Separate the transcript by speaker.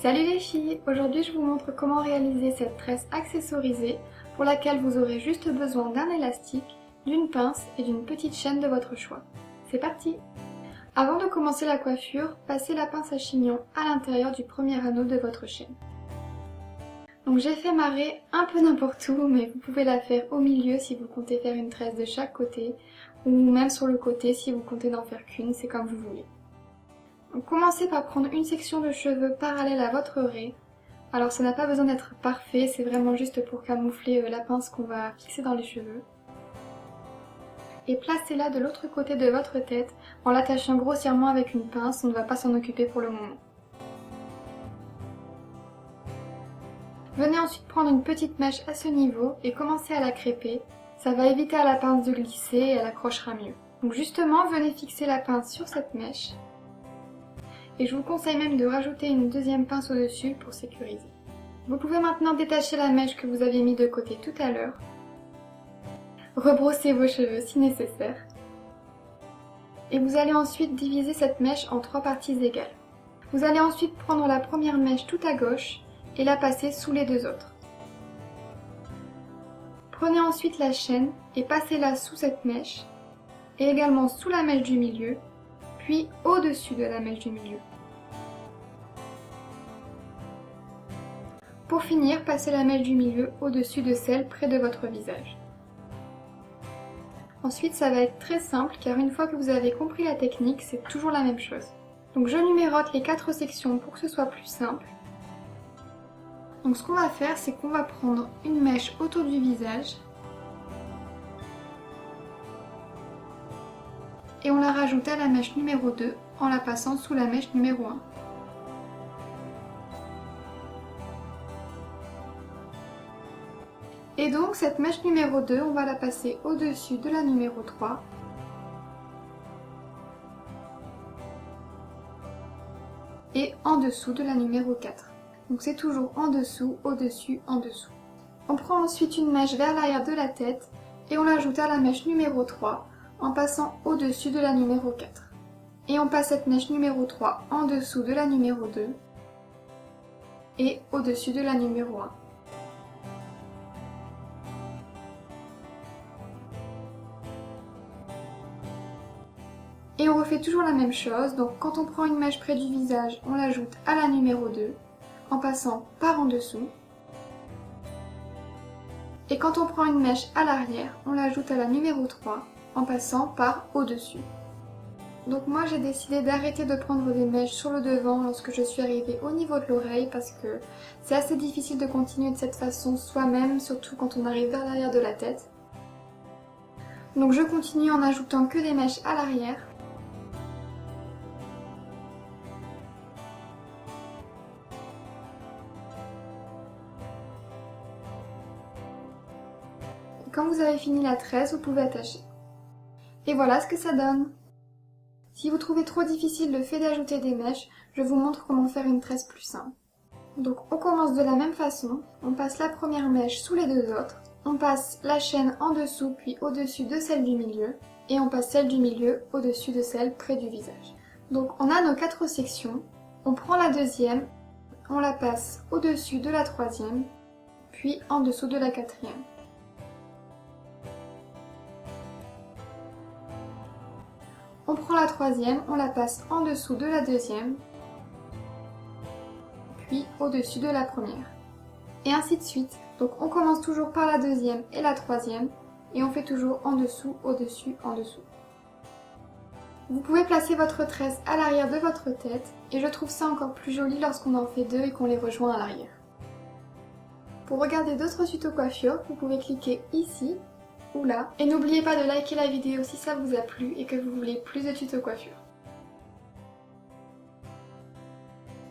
Speaker 1: Salut les filles! Aujourd'hui je vous montre comment réaliser cette tresse accessorisée pour laquelle vous aurez juste besoin d'un élastique, d'une pince et d'une petite chaîne de votre choix. C'est parti! Avant de commencer la coiffure, passez la pince à chignon à l'intérieur du premier anneau de votre chaîne. Donc j'ai fait marrer un peu n'importe où, mais vous pouvez la faire au milieu si vous comptez faire une tresse de chaque côté, ou même sur le côté si vous comptez n'en faire qu'une, c'est comme vous voulez. Donc commencez par prendre une section de cheveux parallèle à votre raie. Alors ça n'a pas besoin d'être parfait, c'est vraiment juste pour camoufler la pince qu'on va fixer dans les cheveux. Et placez-la de l'autre côté de votre tête en l'attachant grossièrement avec une pince, on ne va pas s'en occuper pour le moment. Venez ensuite prendre une petite mèche à ce niveau et commencez à la crêper. Ça va éviter à la pince de glisser et elle accrochera mieux. Donc justement, venez fixer la pince sur cette mèche. Et je vous conseille même de rajouter une deuxième pince au-dessus pour sécuriser. Vous pouvez maintenant détacher la mèche que vous aviez mis de côté tout à l'heure. Rebrossez vos cheveux si nécessaire. Et vous allez ensuite diviser cette mèche en 3 parties égales. Vous allez ensuite prendre la première mèche tout à gauche et la passer sous les deux autres. Prenez ensuite la chaîne et passez-la sous cette mèche et également sous la mèche du milieu, puis au-dessus de la mèche du milieu. Pour finir, passez la mèche du milieu au-dessus de celle près de votre visage. Ensuite, ça va être très simple car une fois que vous avez compris la technique, c'est toujours la même chose. Donc je numérote les 4 sections pour que ce soit plus simple. Donc ce qu'on va faire, c'est qu'on va prendre une mèche autour du visage et on la rajoute à la mèche numéro 2 en la passant sous la mèche numéro 1. Et donc cette mèche numéro 2, on va la passer au-dessus de la numéro 3. Et en dessous de la numéro 4. Donc c'est toujours en dessous, au-dessus, en dessous. On prend ensuite une mèche vers l'arrière de la tête et on l'ajoute à la mèche numéro 3 en passant au-dessus de la numéro 4. Et on passe cette mèche numéro 3 en dessous de la numéro 2 et au-dessus de la numéro 1. Et on refait toujours la même chose, donc quand on prend une mèche près du visage, on l'ajoute à la numéro 2 en passant par en dessous. Et quand on prend une mèche à l'arrière, on l'ajoute à la numéro 3 en passant par au-dessus. Donc moi j'ai décidé d'arrêter de prendre des mèches sur le devant lorsque je suis arrivée au niveau de l'oreille parce que c'est assez difficile de continuer de cette façon soi-même, surtout quand on arrive vers l'arrière de la tête. Donc je continue en ajoutant que des mèches à l'arrière. Quand vous avez fini la tresse, vous pouvez attacher. Et voilà ce que ça donne. Si vous trouvez trop difficile le fait d'ajouter des mèches, je vous montre comment faire une tresse plus simple. Donc on commence de la même façon, on passe la première mèche sous les deux autres, on passe la chaîne en dessous puis au-dessus de celle du milieu, et on passe celle du milieu au-dessus de celle près du visage. Donc on a nos 4 sections, on prend la deuxième, on la passe au-dessus de la troisième, puis en dessous de la quatrième. On prend la troisième, on la passe en dessous de la deuxième, puis au-dessus de la première. Et ainsi de suite. Donc on commence toujours par la deuxième et la troisième, et on fait toujours en dessous, au-dessus, en dessous. Vous pouvez placer votre tresse à l'arrière de votre tête, et je trouve ça encore plus joli lorsqu'on en fait 2 et qu'on les rejoint à l'arrière. Pour regarder d'autres tutos coiffure, vous pouvez cliquer ici, ou là. Et n'oubliez pas de liker la vidéo si ça vous a plu et que vous voulez plus de tutos coiffure.